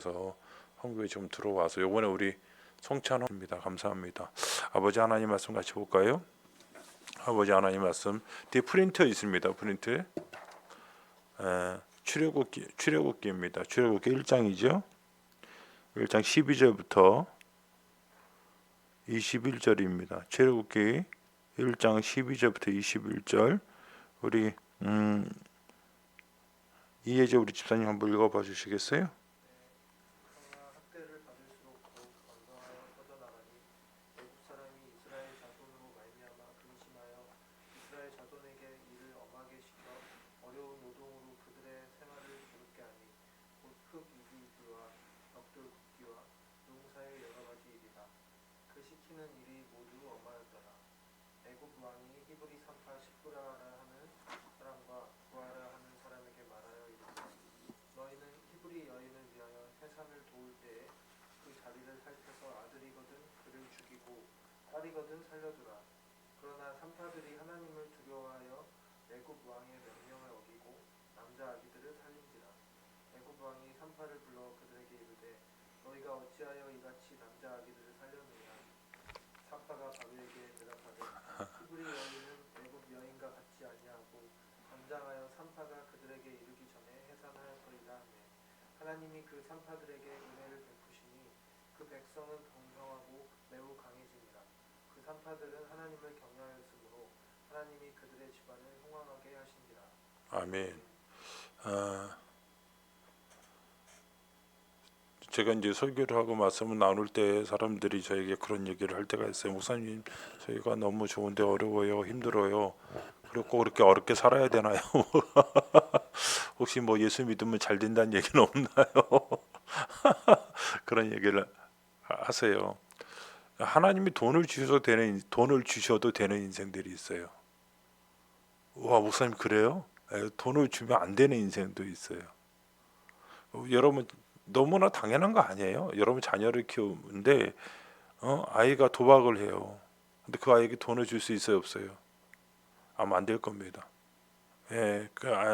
그래서 한국에 좀 들어와서 요번에 우리 송찬호입니다. 감사합니다. 아버지 하나님 말씀 같이 볼까요? 아버지 하나님 말씀 뒤에 프린터 있습니다. 프린트 출애굽기입니다. 출애굽기 1장이죠. 1장 12절부터 21절입니다. 출애굽기 1장 12절부터 21절 우리 이혜재 우리 집사님 한번 읽어봐 주시겠어요? 그러나 학대를 받을수록 더욱 건강하여 뻗어나가니 애굽 사람이 이스라엘 자손으로 말미암아 근심하여 이스라엘 자손에게 일을 엄하게 시켜 어려운 노동으로 그들의 생활을 부르게 하니 곧 흙 이기기와 벽돌 굽기와 농사의 여러 가지 일이라. 그 시키는 일이 모두 엄하였더라. 애굽 왕이 히브리 산파 십브라라 하는 사람과 부하라 하는 사람에게 말하여 이르되 너희는 히브리 여인을 위하여 해산을 도울 때에 그 자리를 살펴서 아들이거든 그를 죽이고 딸이거든 살려두라. 그러나 산파들이 하나님을 두려워하여 애굽 왕의 명령을 어기고 남자 아기들을 살린지라. 애굽 왕이 산파를 불러 그들에게 이르되 너희가 어찌하여 이같이 남자 아기들을 살렸느냐. 산파가 바로에게 대답하되 히브리 여인은 애굽 여인과 같지 아니하고 당장하여 산파가 그들에게 이르기 전에 해산하였더이다 하매 하나님이 그 산파들에게 은혜를 베푸시니 그 백성은 번성하고 매우 강해지니라. 그 산파들은 하나님을 경외하였으므로 하나님이 그들의 집안을 흥왕하게 하신지라. 아멘. 제가 이제 설교를 하고 말씀을 나눌 때 사람들이 저에게 그런 얘기를 할 때가 있어요. 목사님, 저희가 너무 좋은데 어려워요, 힘들어요. 그리고 꼭 그렇게 어렵게 살아야 되나요? 혹시 뭐 예수 믿으면 잘 된다는 얘기는 없나요? 그런 얘기를 하세요. 하나님이 돈을 주셔도 되는 인생들이 있어요. 와, 목사님 그래요? 돈을 주면 안 되는 인생도 있어요. 여러분 너무나 당연한 거 아니에요? 여러분 자녀를 키우는데 아이가 도박을 해요. 근데 그 아이에게 돈을 줄 수 있어요, 없어요? 아마 안 될 겁니다. 예,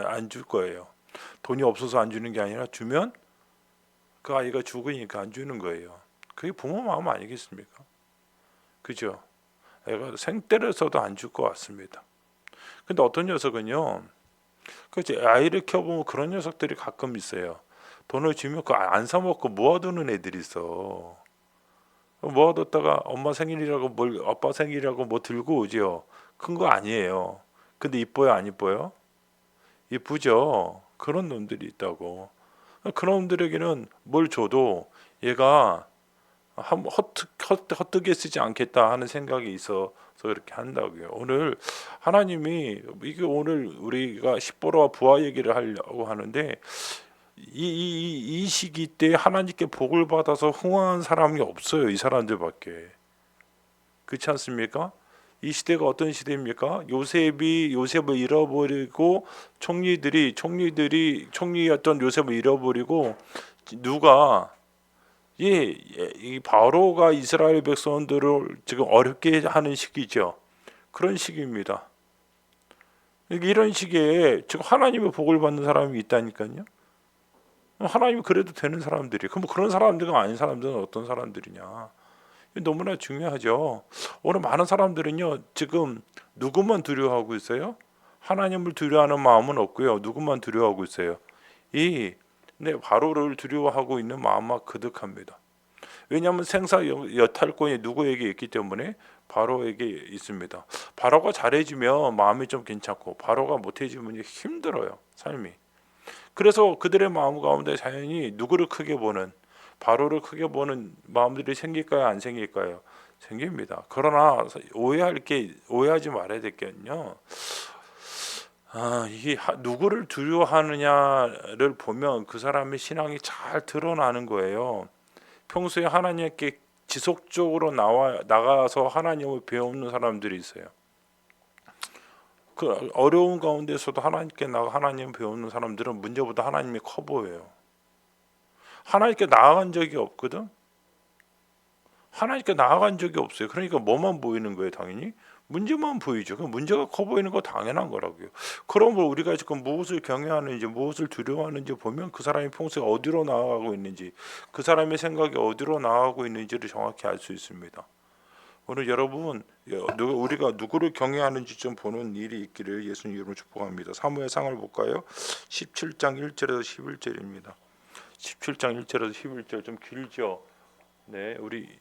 안 줄 거예요. 돈이 없어서 안 주는 게 아니라 주면 그 아이가 죽으니까 안 주는 거예요. 그게 부모 마음 아니겠습니까? 그죠? 애가 생 때려서도 안 줄 것 같습니다. 근데 어떤 녀석은요, 그치, 아이를 키워보면 그런 녀석들이 가끔 있어요. 돈을 주면 그 안 사먹고 모아두는 애들이 있어. 모아뒀다가 엄마 생일이라고 뭘 아빠 생일이라고 뭐 들고 오지요. 큰 거 아니에요. 근데 이뻐요, 안 이뻐요? 이쁘죠. 그런 놈들이 있다고. 그런 놈들에게는 뭘 줘도 얘가 헛되게 쓰지 않겠다 하는 생각이 있어서 그렇게 한다고요. 오늘 하나님이 이게 오늘 우리가 십보로와 부하 얘기를 하려고 하는데 이 시기 때 하나님께 복을 받아서 흥황한 사람이 없어요. 이 사람들밖에. 그렇지 않습니까? 이 시대가 어떤 시대입니까? 요셉을 잃어버리고 총리였던 요셉을 잃어버리고 누가 이 바로가 이스라엘 백성들을 지금 어렵게 하는 시기죠. 그런 시기입니다. 이런 시기에 지금 하나님의 복을 받는 사람이 있다니까요. 하나님이 그래도 되는 사람들이. 그럼 그런 사람들은 아닌 사람들은 어떤 사람들이냐? 너무나 중요하죠. 오늘 많은 사람들은요, 지금 누구만 두려워하고 있어요? 하나님을 두려워하는 마음은 없고요. 누구만 두려워하고 있어요? 바로를 두려워하고 있는 마음만 그득합니다. 왜냐하면 생사 여탈권이 누구에게 있기 때문에 바로에게 있습니다. 바로가 잘해주면 마음이 좀 괜찮고 바로가 못해주면 힘들어요, 삶이. 그래서 그들의 마음 가운데 자연히 누구를 크게 보는 바로를 크게 보는 마음들이 생길까요, 안 생길까요? 생깁니다. 그러나 오해하지 말아야 될 게요. 이게 누구를 두려워하느냐를 보면 그 사람의 신앙이 잘 드러나는 거예요. 평소에 하나님께 지속적으로 나가서 하나님을 배우는 사람들이 있어요. 그 어려운 가운데서도 하나님께 나가 하나님 배우는 사람들은 문제보다 하나님이 커 보여요. 하나님께 나아간 적이 없거든. 하나님께 나아간 적이 없어요. 그러니까 뭐만 보이는 거예요, 당연히 문제만 보이죠. 그 문제가 커 보이는 거 당연한 거라고요. 그럼 우리가 지금 무엇을 경외하는지 무엇을 두려워하는지 보면 그 사람이 평소에 어디로 나아가고 있는지 그 사람의 생각이 어디로 나아가고 있는지를 정확히 알 수 있습니다. 오늘 여러분 우리가 누구를 경외하는지 좀 보는 일이 있기를 예수님 이름으로 축복합니다. 사무엘상을 볼까요? 17장 1절에서 11절입니다. 17장 1절에서 11절 좀 길죠. 네, 우리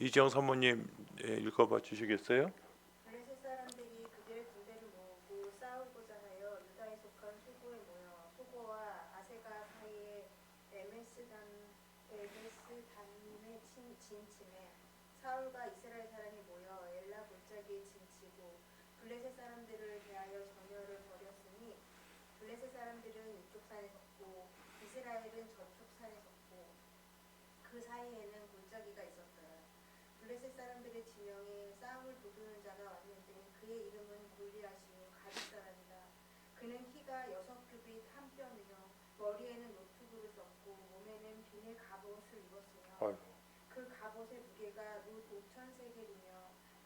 이지영 사모님 읽어봐 주시겠어요? 블레셋 사람들이 그들의 군대를 모으고 싸우고자 하여 유다에 속한 소고에 모여 소고와 아세가 사이에 에베스단에 진침해 사울과 이스라엘 사람이 모여 엘라 골짜기에 진치고 블레셋 사람들을 대하여 전열을 벌였으니 블레셋 사람들은 이쪽 산에 섰고 이스라엘은 저쪽 산에 섰고 그 사이에는 골짜기가 있었더라. 블레셋 사람들의 지명에 싸움을 도두는 자가 왔는데 그의 이름은 골리앗이요 가드 사람이다. 그는 키가 6규빗 한 뼘이며 머리에는 노트구를 썼고 몸에는 비늘 갑옷을 입었으며 아이고. 그 갑옷의 무게가 룻 5,000세겔이며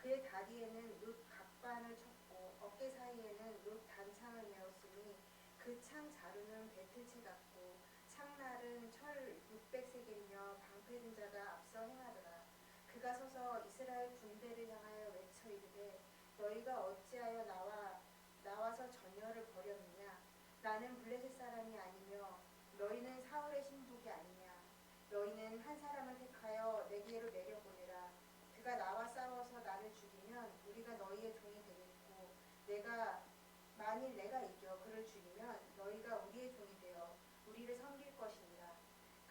그의 다리에는 룻 각반을 쳤고 어깨 사이에는 룻 단창을 메었으니 그 창 자루는 배틀채 같고 창날은 철 600세겔이며 방패든 자가 앞서 행하더라. 그가 서서 이스라엘 군대를 향하여 외쳐 이르되 너희가 어찌하여 나와서 전열을 벌였느냐. 나는 블레셋 사람이 아니며 너희는 사울의 신복이 아니냐. 너희는 한 사람을 택하여 내게로 내려보내라. 그가 나와 싸워서 나를 죽이면 우리가 너희의 종이 되겠고 만일 내가 이겨 그를 죽이면 너희가 우리의 종이 되어 우리를 섬길 것이니라.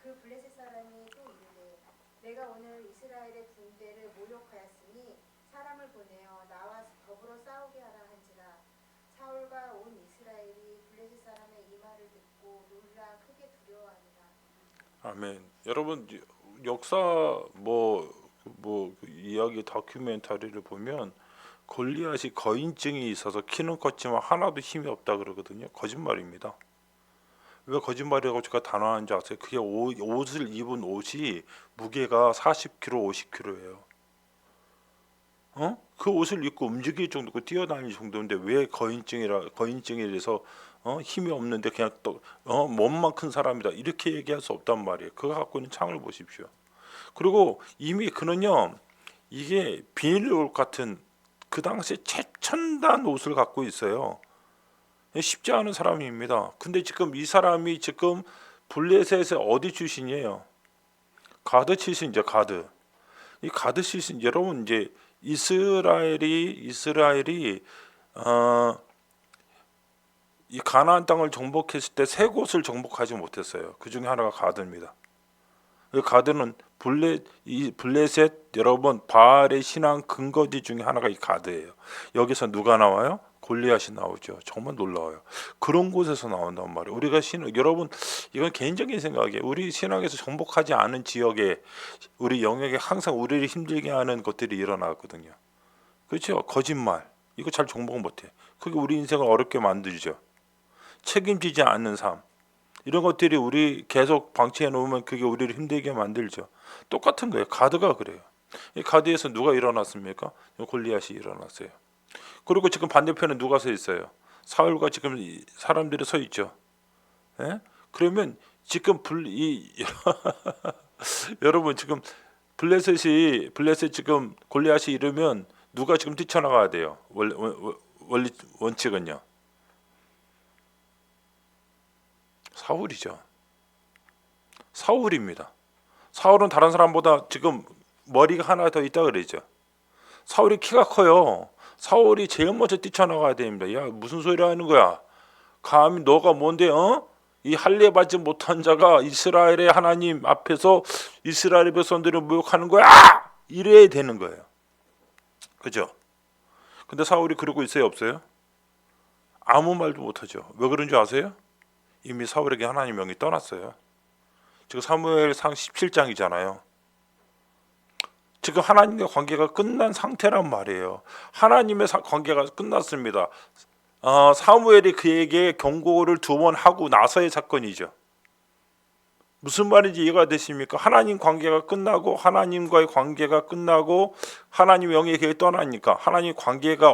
그 블레셋 사람이 또 이르되 내가 오늘 이스라엘의 군대를 모욕하였으니 사람을 보내어 나와 더불어 싸우게 하라 한지라. 사울과 온 이스라엘이 블레셋 사람의 이 말을 듣고 놀라 크게 두려워하니라. 아멘. 여러분 역사 그 이야기 다큐멘터리를 보면 골리앗이 거인증이 있어서 키는 컸지만 하나도 힘이 없다 그러거든요. 거짓말입니다. 왜 거짓말이라고 제가 단언하는지 아세요? 그게 옷을 입은 옷이 무게가 40kg, 50kg예요. 그 옷을 입고 움직일 정도고 뛰어다닐 정도인데 왜 거인증이라서 힘이 없는데 그냥 또 몸만 큰 사람이다 이렇게 얘기할 수 없단 말이에요. 그거 갖고 있는 창을 보십시오. 그리고 이미 그는요 이게 비닐옷 같은 그 당시에 최첨단 옷을 갖고 있어요. 쉽지 않은 사람입니다. 근데 지금 이 사람이 지금 블레셋의 어디 출신이에요? 가드 출신이죠. 가드. 이 가드 출신 여러분 이제 이스라엘이 이 가나안 땅을 정복했을 때 세 곳을 정복하지 못했어요. 그 중에 하나가 가드입니다. 그 가드는 블레셋 여러분 바알의 신앙 근거지 중에 하나가 이 가드예요. 여기서 누가 나와요? 골리앗이 나오죠. 정말 놀라워요. 그런 곳에서 나온단 말이에요. 우리가 여러분 이건 개인적인 생각이에요. 우리 신앙에서 정복하지 않은 지역에 우리 영역에 항상 우리를 힘들게 하는 것들이 일어나거든요. 그렇죠? 거짓말 이거 잘 정복 못해. 그게 우리 인생을 어렵게 만들죠. 책임지지 않는 삶 이런 것들이 우리 계속 방치해 놓으면 그게 우리를 힘들게 만들죠. 똑같은 거예요. 가드가 그래요. 이 가드에서 누가 일어났습니까? 골리앗이 일어났어요. 그리고 지금 반대편에 누가 서 있어요? 사울과 지금 사람들이 서 있죠. 예? 그러면 지금 여러분 지금 블레셋 지금 골리앗이 이르면 누가 지금 뛰쳐나가야 돼요? 원칙은요. 사울이죠. 사울입니다. 사울은 다른 사람보다 지금 머리가 하나 더 있다 그러죠. 사울이 키가 커요. 사울이 제일 먼저 뛰쳐나가야 됩니다. 야 무슨 소리 하는 거야? 감히 너가 뭔데 이 할례 받지 못한 자가 이스라엘의 하나님 앞에서 이스라엘의 백성들을 모욕하는 거야? 이래야 되는 거예요. 그죠? 근데 사울이 그러고 있어요 없어요? 아무 말도 못하죠. 왜 그런 줄 아세요? 이미 사울에게 하나님 명이 떠났어요. 지금 사무엘상 17장이잖아요. 지금 하나님과 관계가 끝난 상태란 말이에요. 하나님의 관계가 끝났습니다. 사무엘이 그에게 경고를 2번 하고 나서의 사건이죠. 무슨 말인지 이해가 되십니까? 하나님 관계가 끝나고 하나님과의 관계가 끝나고 하나님 영의 계획이 떠나니까 하나님 관계가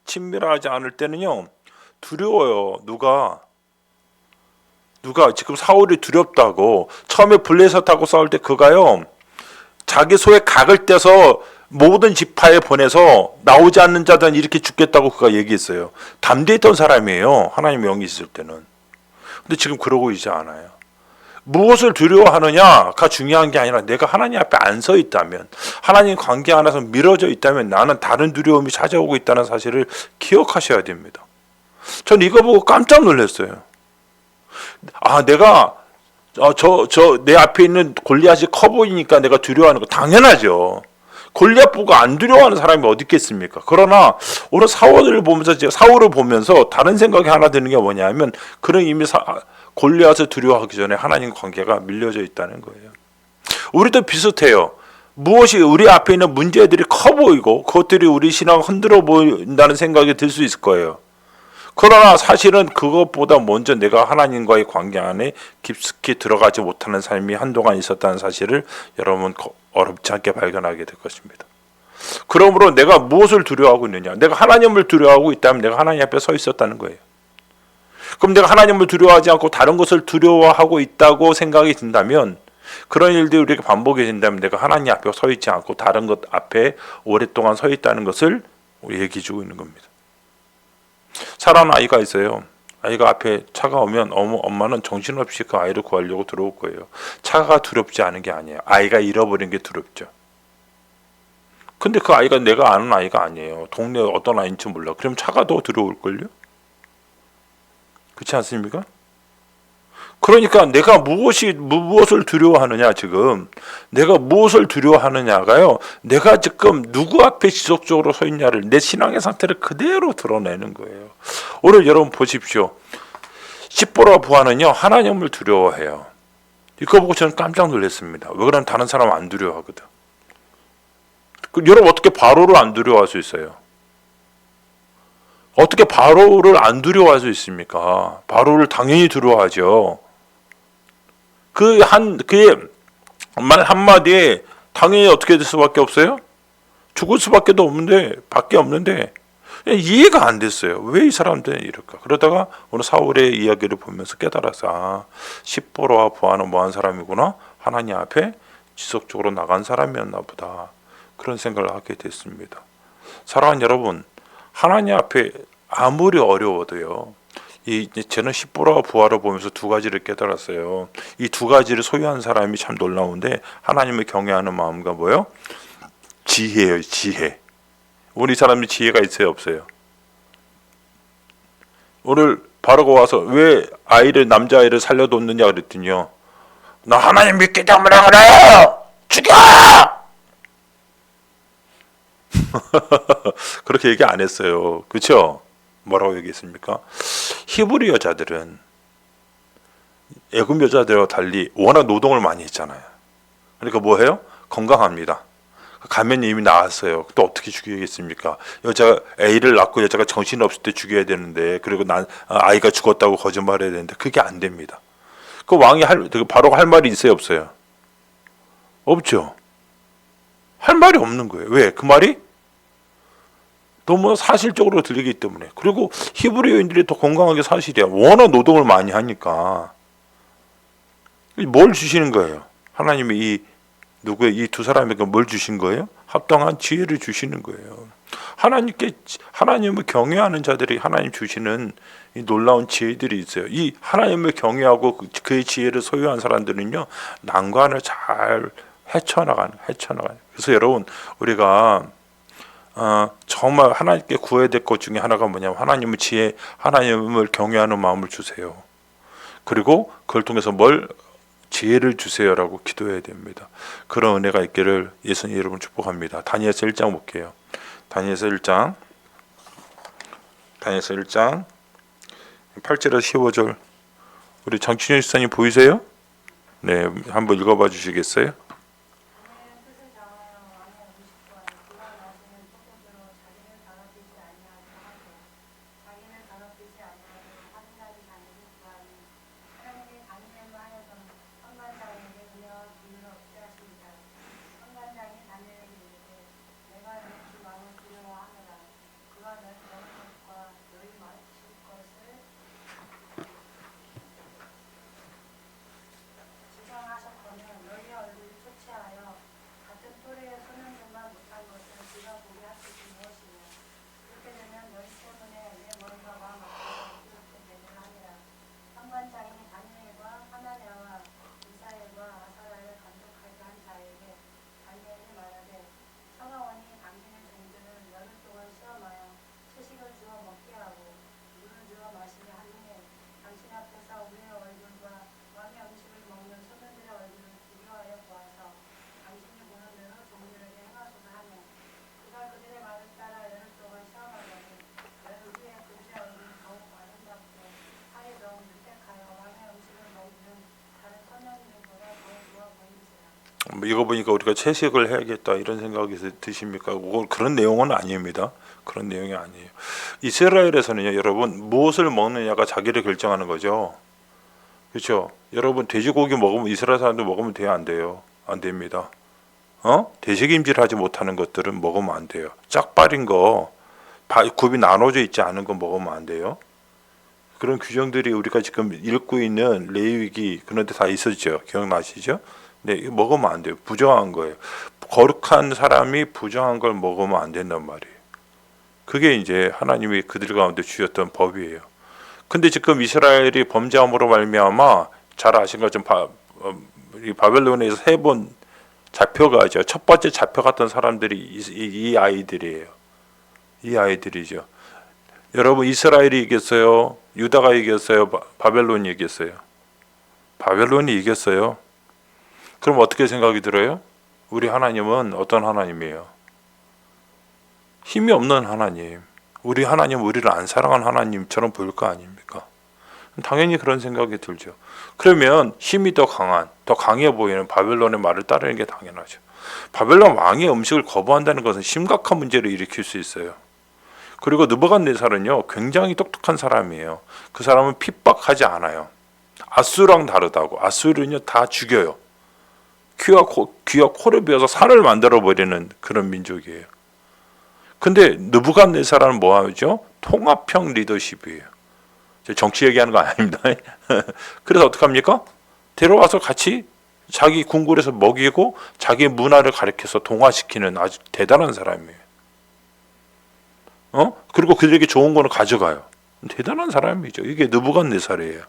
친밀하지 않을 때는요 두려워요. 누가 지금 사울이 두렵다고 처음에 블레셋하고 싸울 때 그가요 자기 소에 각을 떼서 모든 지파에 보내서 나오지 않는 자들은 이렇게 죽겠다고 그가 얘기했어요. 담대했던 사람이에요. 하나님의 영이 있을 때는. 근데 지금 그러고 있지 않아요. 무엇을 두려워하느냐가 중요한 게 아니라 내가 하나님 앞에 안 서 있다면 하나님 관계 안에서 미뤄져 있다면 나는 다른 두려움이 찾아오고 있다는 사실을 기억하셔야 됩니다. 전 이거 보고 깜짝 놀랐어요. 내가 내 앞에 있는 골리앗이 커 보이니까 내가 두려워하는 거 당연하죠. 골리앗 보고 안 두려워하는 사람이 어디 있겠습니까? 그러나 오늘 사울을 보면서 다른 생각이 하나 드는 게 뭐냐면 그는 이미 골리앗을 두려워하기 전에 하나님 관계가 밀려져 있다는 거예요. 우리도 비슷해요. 무엇이 우리 앞에 있는 문제들이 커 보이고 그것들이 우리 신앙을 흔들어 보인다는 생각이 들 수 있을 거예요. 그러나 사실은 그것보다 먼저 내가 하나님과의 관계 안에 깊숙이 들어가지 못하는 삶이 한동안 있었다는 사실을 여러분 어렵지 않게 발견하게 될 것입니다. 그러므로 내가 무엇을 두려워하고 있느냐? 내가 하나님을 두려워하고 있다면 내가 하나님 앞에 서 있었다는 거예요. 그럼 내가 하나님을 두려워하지 않고 다른 것을 두려워하고 있다고 생각이 든다면 그런 일들이 우리에게 반복해진다면 내가 하나님 앞에 서 있지 않고 다른 것 앞에 오랫동안 서 있다는 것을 우리 얘기해 주고 있는 겁니다. 사랑하는 아이가 있어요. 아이가 앞에 차가 오면 엄마는 정신없이 그 아이를 구하려고 들어올 거예요. 차가 두렵지 않은 게 아니에요. 아이가 잃어버린 게 두렵죠. 근데 그 아이가 내가 아는 아이가 아니에요. 동네 어떤 아이인지 몰라. 그럼 차가 더 두려울걸요? 그렇지 않습니까? 그러니까 내가 무엇을 두려워하느냐 지금 내가 무엇을 두려워하느냐가요 내가 지금 누구 앞에 지속적으로 서 있냐를 내 신앙의 상태를 그대로 드러내는 거예요. 오늘 여러분 보십시오. 십보라 부하는요 하나님을 두려워해요. 이거 보고 저는 깜짝 놀랐습니다. 왜 그러면 다른 사람 안 두려워하거든. 여러분 어떻게 바로를 안 두려워할 수 있어요? 어떻게 바로를 안 두려워할 수 있습니까? 바로를 당연히 두려워하죠. 그의 말 한마디에 당연히 어떻게 될 수밖에 없어요? 죽을 수밖에 없는데 이해가 안 됐어요. 왜 이 사람들은 이럴까? 그러다가 오늘 사울의 이야기를 보면서 깨달아서 십보로와 부하는 뭐한 사람이구나. 하나님 앞에 지속적으로 나간 사람이었나 보다. 그런 생각을 하게 됐습니다. 사랑하는 여러분, 하나님 앞에 아무리 어려워도요. 저는 십보라와 부하를 보면서 두 가지를 깨달았어요. 이 두 가지를 소유한 사람이 참 놀라운데 하나님을 경외하는 마음과 뭐요? 지혜예요. 지혜. 우리 사람이 지혜가 있어요? 없어요? 오늘 바로가 와서 왜 남자아이를 살려뒀느냐 그랬더니요. 나 하나님 믿기 때문에 그래! 죽여! 그렇게 얘기 안 했어요. 그렇죠? 뭐라고 얘기했습니까? 히브리 여자들은 애굽 여자들과 달리 워낙 노동을 많이 했잖아요. 그러니까 뭐해요? 건강합니다. 가면이 이미 나왔어요. 또 어떻게 죽이겠습니까? 여자가 A를 낳고 여자가 정신없을 때 죽여야 되는데 그리고 아이가 죽었다고 거짓말해야 되는데 그게 안 됩니다. 그 왕이 바로가 할 말이 있어요? 없어요? 없죠. 할 말이 없는 거예요. 왜? 그 말이 너무 사실적으로 들리기 때문에. 그리고 히브리 여인들이 더 건강하게 사실이야. 워낙 노동을 많이 하니까. 뭘 주시는 거예요? 하나님이 이 두 사람에게 뭘 주신 거예요? 합당한 지혜를 주시는 거예요. 하나님을 경외하는 자들이 하나님 주시는 이 놀라운 지혜들이 있어요. 이 하나님을 경외하고 그의 지혜를 소유한 사람들은요, 난관을 잘 헤쳐나가는. 그래서 여러분, 우리가 정말 하나님께 구해야 될 것 중에 하나가 뭐냐면 하나님을 경외하는 마음을 주세요. 그리고 그걸 통해서 지혜를 주세요라고 기도해야 됩니다. 그런 은혜가 있기를 예수님 여러분 축복합니다. 다니엘서 1장 볼게요. 다니엘서 1장 8절에서 15절 우리 장춘현 집사님 보이세요? 네, 한번 읽어봐 주시겠어요? 이거 보니까 우리가 채식을 해야겠다 이런 생각이 드십니까? 그런 내용은 아닙니다. 그런 내용이 아니에요. 이스라엘에서는요, 여러분 무엇을 먹느냐가 자기를 결정하는 거죠. 그렇죠? 여러분 돼지고기 먹으면 이스라엘 사람들 먹으면 돼요, 안 돼요? 안 됩니다. 되새김질하지 못하는 것들은 먹으면 안 돼요. 짝발인 거, 굽이 나눠져 있지 않은 거 먹으면 안 돼요. 그런 규정들이 우리가 지금 읽고 있는 레위기 그런 데 다 있었죠. 기억나시죠? 네, 이거 먹으면 안 돼요. 부정한 거예요. 거룩한 사람이 부정한 걸 먹으면 안 된단 말이에요. 그게 이제 하나님이 그들 가운데 주셨던 법이에요. 근데 지금 이스라엘이 범죄함으로 말미암아 잘 아신 것처럼 바벨론에서 3번 잡혀가죠. 첫 번째 잡혀갔던 사람들이 이 아이들이에요. 이 아이들이죠. 여러분 이스라엘이 이겼어요? 유다가 이겼어요? 바벨론이 이겼어요? 바벨론이 이겼어요. 그럼 어떻게 생각이 들어요? 우리 하나님은 어떤 하나님이에요? 힘이 없는 하나님. 우리 하나님은 우리를 안 사랑하는 하나님처럼 보일 거 아닙니까? 당연히 그런 생각이 들죠. 그러면 힘이 더 강해 보이는 바벨론의 말을 따르는 게 당연하죠. 바벨론 왕의 음식을 거부한다는 것은 심각한 문제를 일으킬 수 있어요. 그리고 느부갓네살은요, 굉장히 똑똑한 사람이에요. 그 사람은 핍박하지 않아요. 아수르랑 다르다고. 아수르는요, 다 죽여요. 귀와 코를 베어서 산을 만들어 버리는 그런 민족이에요. 근데 느부갓네살은 뭐 하죠? 통합형 리더십이에요. 정치 얘기하는 거 아닙니다. 그래서 어떡합니까? 데려와서 같이 자기 궁궐에서 먹이고 자기 문화를 가르쳐서 동화시키는 아주 대단한 사람이에요. 그리고 그들에게 좋은 거는 가져가요. 대단한 사람이죠. 이게 느부갓네살이에요.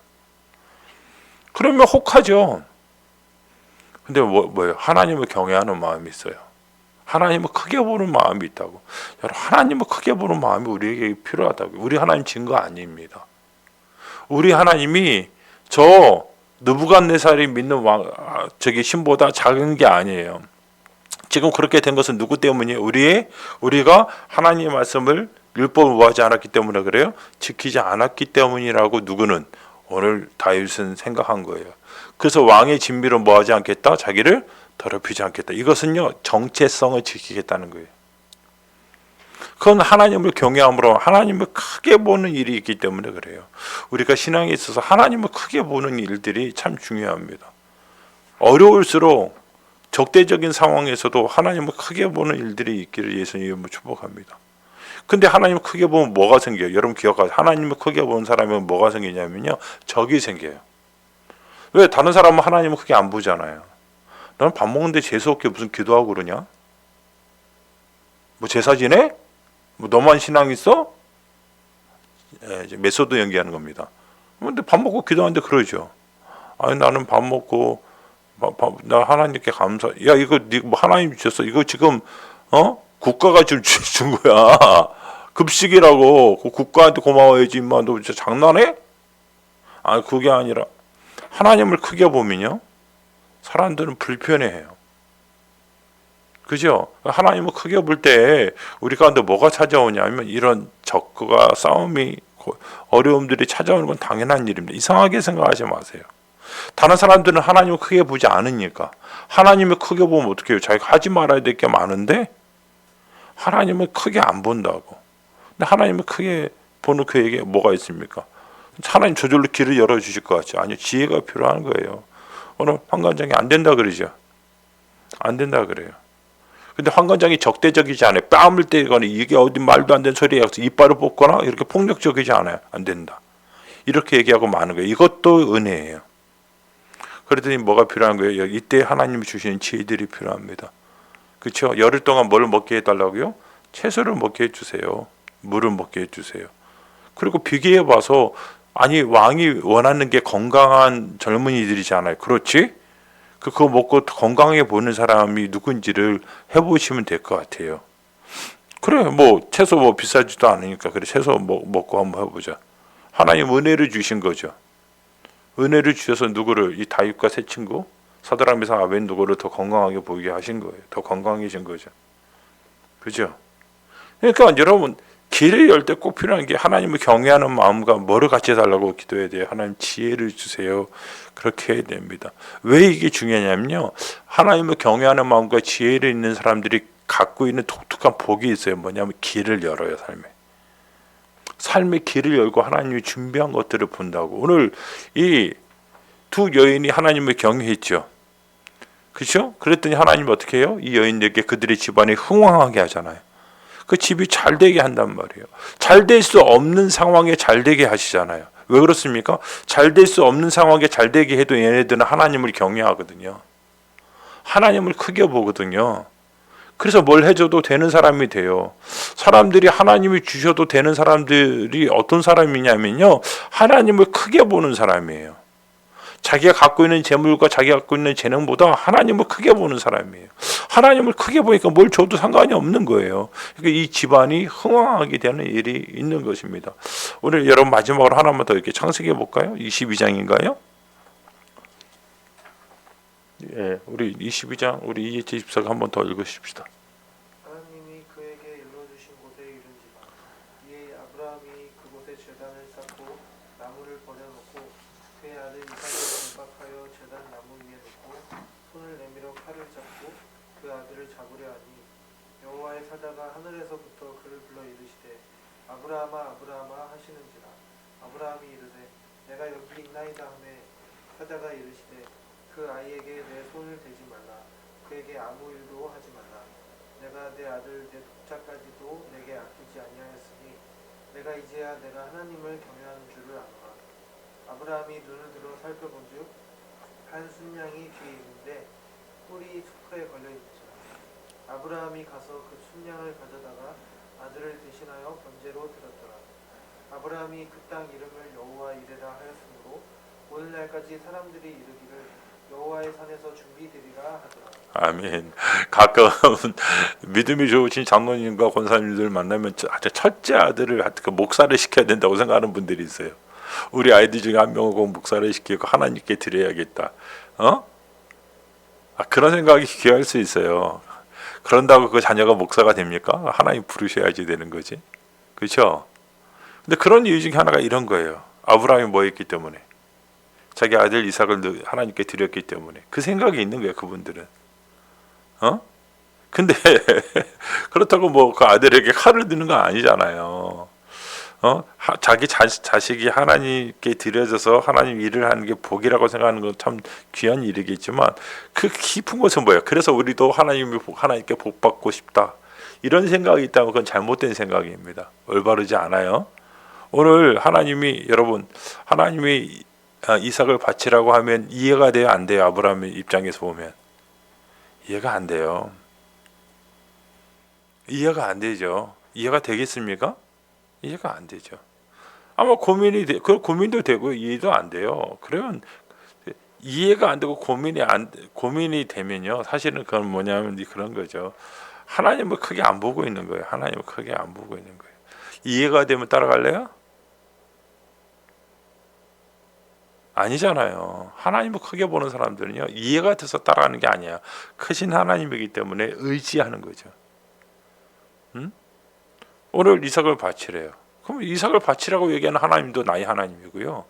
그러면 혹하죠. 근데 뭐예요? 하나님을 경외하는 마음이 있어요. 하나님을 크게 보는 마음이 있다고. 여러분, 하나님을 크게 보는 마음이 우리에게 필요하다고. 우리 하나님 진 거 아닙니다. 우리 하나님이 저 느부갓네살이 믿는 신보다 작은 게 아니에요. 지금 그렇게 된 것은 누구 때문이에요? 우리가 하나님의 말씀을 율법을 구하지 않았기 때문에 그래요? 지키지 않았기 때문이라고 누구는 오늘 다윗은 생각한 거예요. 그래서 왕의 진미로 뭐하지 않겠다? 자기를 더럽히지 않겠다. 이것은요, 정체성을 지키겠다는 거예요. 그건 하나님을 경외함으로 하나님을 크게 보는 일이 있기 때문에 그래요. 우리가 신앙에 있어서 하나님을 크게 보는 일들이 참 중요합니다. 어려울수록 적대적인 상황에서도 하나님을 크게 보는 일들이 있기를 예수님이 축복합니다. 근데 하나님을 크게 보면 뭐가 생겨요? 여러분 기억하세요. 하나님을 크게 보는 사람은 뭐가 생기냐면요, 적이 생겨요. 왜? 다른 사람은 하나님을 크게 안 보잖아요. 너는 밥 먹는데 재수없게 무슨 기도하고 그러냐? 뭐 제사 지내? 뭐 너만 신앙 있어? 이제 메소드 연기하는 겁니다. 근데 밥 먹고 기도하는데 그러죠. 아니 나는 밥 먹고 나 하나님께 감사. 야 이거 뭐 하나님 주셨어. 이거 지금 국가가 좀 준 거야. 급식이라고. 국가한테 고마워야지. 인마 너 진짜 장난해? 아니 그게 아니라 하나님을 크게 보면요, 사람들은 불편해해요. 그죠? 하나님을 크게 볼 때 우리 가운데 뭐가 찾아오냐면 이런 적과 싸움이 어려움들이 찾아오는 건 당연한 일입니다. 이상하게 생각하지 마세요. 다른 사람들은 하나님을 크게 보지 않으니까. 하나님을 크게 보면 어떻게 해요? 자기가 하지 말아야 될 게 많은데 하나님을 크게 안 본다고. 근데 하나님을 크게 보는 그에게 뭐가 있습니까? 하나님 저절로 길을 열어주실 것 같죠? 아니요, 지혜가 필요한 거예요. 오늘 황관장이 안 된다 그러죠? 안 된다 그래요. 근데 황관장이 적대적이지 않아요. 뺨을 때리거나 이게 어디 말도 안 되는 소리야. 이빨을 뽑거나 이렇게 폭력적이지 않아요. 안 된다. 이렇게 얘기하고 마는 거예요. 이것도 은혜예요. 그랬더니 뭐가 필요한 거예요? 이때 하나님이 주시는 지혜들이 필요합니다. 그렇죠? 열흘 동안 뭘 먹게 해달라고요? 채소를 먹게 해주세요. 물을 먹게 해주세요. 그리고 비교해봐서 아니 왕이 원하는 게 건강한 젊은이들이잖아요. 그렇지? 그거 먹고 건강해 보이는 사람이 누군지를 해보시면 될 것 같아요. 그래 뭐 채소 뭐 비싸지도 않으니까 그래 채소 먹고 한번 해보자. 하나님 은혜를 주신 거죠. 은혜를 주셔서 누구를 이 다윗과 세 친구 사드락 메삭 아벤 누구를 더 건강하게 보이게 하신 거예요. 더 건강해진 거죠. 그죠? 그러니까 여러분 길을 열 때 꼭 필요한 게 하나님을 경외하는 마음과 뭐를 같이 해달라고 기도해야 돼요. 하나님 지혜를 주세요. 그렇게 해야 됩니다. 왜 이게 중요하냐면요. 하나님을 경외하는 마음과 지혜를 있는 사람들이 갖고 있는 독특한 복이 있어요. 뭐냐면 길을 열어요. 삶의 길을 열고 하나님이 준비한 것들을 본다고. 오늘 이 두 여인이 하나님을 경외했죠. 그렇죠? 그랬더니 하나님이 어떻게 해요? 이 여인에게 그들의 집안이 흥왕하게 하잖아요. 그 집이 잘 되게 한단 말이에요. 잘 될 수 없는 상황에 잘 되게 하시잖아요. 왜 그렇습니까? 잘 될 수 없는 상황에 잘 되게 해도 얘네들은 하나님을 경외하거든요. 하나님을 크게 보거든요. 그래서 뭘 해줘도 되는 사람이 돼요. 사람들이 하나님이 주셔도 되는 사람들이 어떤 사람이냐면요. 하나님을 크게 보는 사람이에요. 자기가 갖고 있는 재물과 자기가 갖고 있는 재능보다 하나님을 크게 보는 사람이에요. 하나님을 크게 보니까 뭘 줘도 상관이 없는 거예요. 그러니까 이 집안이 흥왕하게 되는 일이 있는 것입니다. 오늘 여러분 마지막으로 하나만 더 이렇게 창세기 볼까요? 22장인가요? 예, 우리 22장 우리 이해재 집사가 한 번 더 읽으십시다. 하나님이 그에게 일러주신 곳에 이른지라. 이에 아브라함이 그곳에 제단을 쌓고 나무를 버려놓고 그의 아들 이삭을 공박하여 제단 나무 위에 놓고 손을 내밀어 칼을 잡고 그 아들을 잡으려 하니 여호와의 사자가 하늘에서부터 그를 불러 이르시되 아브라함아 아브라함아 하시는지라. 아브라함이 이르되 내가 여기 있나이다 하매 사자가 이르시되 그 아이에게 내 손을 대지 말라. 그에게 아무 일도 하지 말라. 내가 내 아들 내 독자까지도 내게 아끼지 아니하였으니 내가 이제야 내가 하나님을 경외하는 줄을 아노라. 아브라함이 눈을 들어 살펴본즉 한 순양이 뒤에 있는데 뿔이 수풀에 걸려 있지라. 아브라함이 가서 그 순양을 가져다가 아들을 대신하여 번제로 드렸더라. 아브라함이 그 땅 이름을 여호와 이레라 하였으므로 오늘날까지 사람들이 이르기를 여호와의 산에서 준비되리라 하더라. 아멘. 가끔 믿음이 좋으신 장로님과 권사님들 만나면 첫째 아들을 목사를 시켜야 된다고 생각하는 분들이 있어요. 우리 아이들 중에 한 명을 꼭 목사를 시키고 하나님께 드려야겠다. 그런 생각이 귀할 수 있어요. 그런다고 그 자녀가 목사가 됩니까? 하나님 부르셔야지 되는 거지. 그렇죠? 근데 그런 이유 중에 하나가 이런 거예요. 아브라함이 뭐 했기 때문에? 자기 아들 이삭을 하나님께 드렸기 때문에 그 생각이 있는 거예요. 그분들은. 근데 그렇다고 뭐 그 아들에게 칼을 드는 건 아니잖아요. 자기 자식이 하나님께 드려져서 하나님 일을 하는 게 복이라고 생각하는 건 참 귀한 일이겠지만 그 깊은 것은 뭐예요? 그래서 우리도 하나님께 복 받고 싶다. 이런 생각이 있다면 그건 잘못된 생각입니다. 올바르지 않아요. 오늘 여러분 하나님이 이삭을 바치라고 하면 이해가 돼요? 안 돼요? 아브라함의 입장에서 보면 이해가 안 돼요. 이해가 안 되죠. 이해가 되겠습니까? 이해가 안 되죠. 아마 고민도 되고 이해도 안 돼요. 그러면 이해가 안 되고 고민이 되면요. 사실은 그건 뭐냐면 그런 거죠. 하나님을 크게 안 보고 있는 거예요. 하나님을 크게 안 보고 있는 거예요. 이해가 되면 따라갈래요? 아니잖아요. 하나님을 크게 보는 사람들은요. 이해가 돼서 따라가는 게 아니야. 크신 하나님이기 때문에 의지하는 거죠. 오늘 이삭을 바치래요. 그럼 이삭을 바치라고 얘기하는 하나님도 나의 하나님이고요.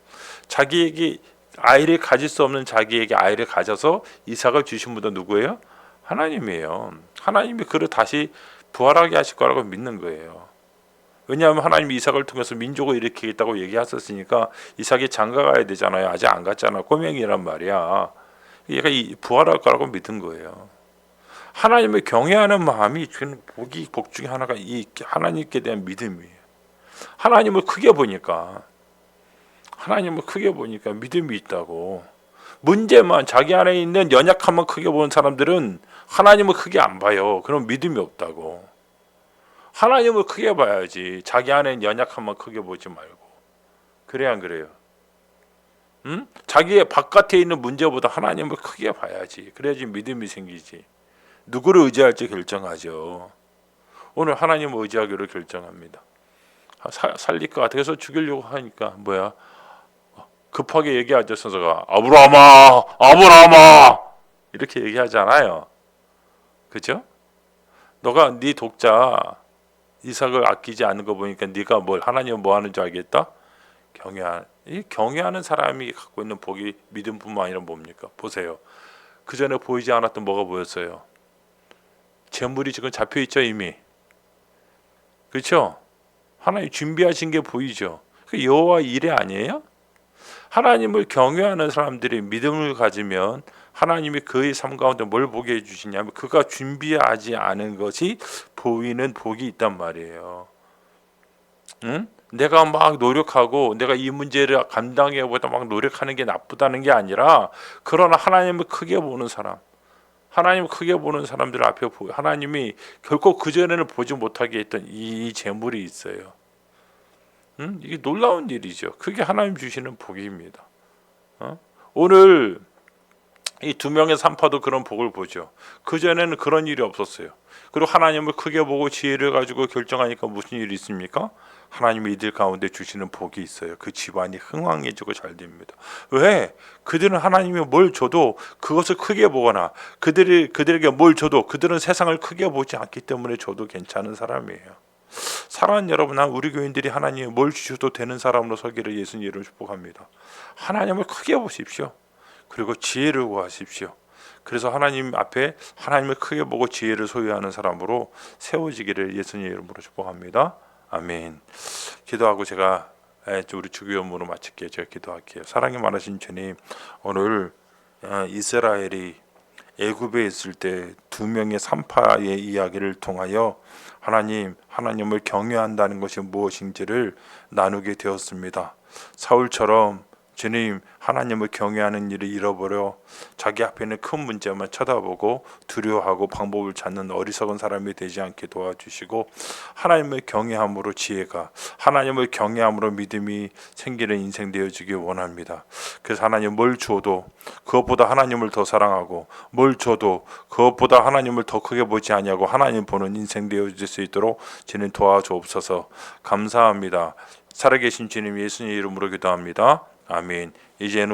자기에게 아이를 가질 수 없는 자기에게 아이를 가져서 이삭을 주신 분도 누구예요? 하나님이에요. 하나님이 그를 다시 부활하게 하실 거라고 믿는 거예요. 왜냐하면 하나님이 이삭을 통해서 민족을 일으키겠다고 얘기하셨으니까 이삭이 장가 가야 되잖아요. 아직 안 갔잖아. 꼬맹이란 말이야. 얘가 부활할 거라고 믿은 거예요. 하나님을 경외하는 마음이 주는 복 중에 하나가 이 하나님께 대한 믿음이에요. 하나님을 크게 보니까 믿음이 있다고. 문제만 자기 안에 있는 연약함만 크게 보는 사람들은 하나님을 크게 안 봐요. 그럼 믿음이 없다고. 하나님을 크게 봐야지. 자기 안에 있는 연약함만 크게 보지 말고. 그래야 안 그래요? 자기의 바깥에 있는 문제보다 하나님을 크게 봐야지. 그래야지 믿음이 생기지. 누구를 의지할지 결정하죠. 오늘 하나님을 의지하기로 결정합니다. 살릴 것 같아서 죽이려고 하니까 급하게 얘기하죠. 선서가 아브라함아 이렇게 얘기하잖아요. 그죠? 너가 네 독자 이삭을 아끼지 않는 거 보니까 네가 뭘 하나님 뭐 하는 줄 알겠다? 이 경외하는 사람이 갖고 있는 복이 믿음뿐만 아니라 뭡니까? 보세요. 그 전에 보이지 않았던 뭐가 보였어요? 재물이 지금 잡혀 있죠 이미. 그렇죠? 하나님 준비하신 게 보이죠. 그 여호와 일해 아니에요? 하나님을 경외하는 사람들이 믿음을 가지면 하나님이 그의 삶 가운데 뭘 보게 해주시냐면 그가 준비하지 않은 것이 보이는 복이 있단 말이에요. 응? 내가 막 노력하고 내가 이 문제를 감당해보다 막 노력하는 게 나쁘다는 게 아니라 그러나 하나님을 크게 보는 사람, 하나님을 크게 보는 사람들 앞에 하나님이 결코 그전에는 보지 못하게 했던 이 재물이 있어요. 이게 놀라운 일이죠. 그게 하나님 주시는 복입니다. 오늘 이 두 명의 산파도 그런 복을 보죠. 그전에는 그런 일이 없었어요. 그리고 하나님을 크게 보고 지혜를 가지고 결정하니까 무슨 일이 있습니까? 하나님이 이들 가운데 주시는 복이 있어요. 그 집안이 흥왕해지고 잘 됩니다. 왜? 그들은 하나님이 뭘 줘도 그것을 크게 보거나 그들에게 뭘 줘도 그들은 세상을 크게 보지 않기 때문에 줘도 괜찮은 사람이에요. 사랑하는 여러분, 우리 교인들이 하나님이 뭘 주셔도 되는 사람으로 서기를 예수님 이름으로 축복합니다. 하나님을 크게 보십시오. 그리고 지혜를 구하십시오. 그래서 하나님 앞에 하나님을 크게 보고 지혜를 소유하는 사람으로 세워지기를 예수님 이름으로 축복합니다. 아멘. 기도하고 제가 우리 주기도문으로 마칠게요. 제가 기도할게요. 사랑이 많으신 주님, 오늘 이스라엘이 애굽에 있을 때 두 명의 산파의 이야기를 통하여 하나님을 경외한다는 것이 무엇인지를 나누게 되었습니다. 사울처럼 주님, 하나님을 경외하는 일을 잃어버려 자기 앞에 있는 큰 문제만 쳐다보고 두려워하고 방법을 찾는 어리석은 사람이 되지 않게 도와주시고, 하나님을 경외함으로 지혜가, 하나님을 경외함으로 믿음이 생기는 인생 되어주길 원합니다. 그래서 하나님 뭘 줘도 그것보다 하나님을 더 사랑하고, 뭘 줘도 그것보다 하나님을 더 크게 보지 아니하고 하나님 보는 인생 되어질 수 있도록 주님 도와주옵소서. 감사합니다. 살아계신 주님 예수님 이름으로 기도합니다. 아멘. 이제는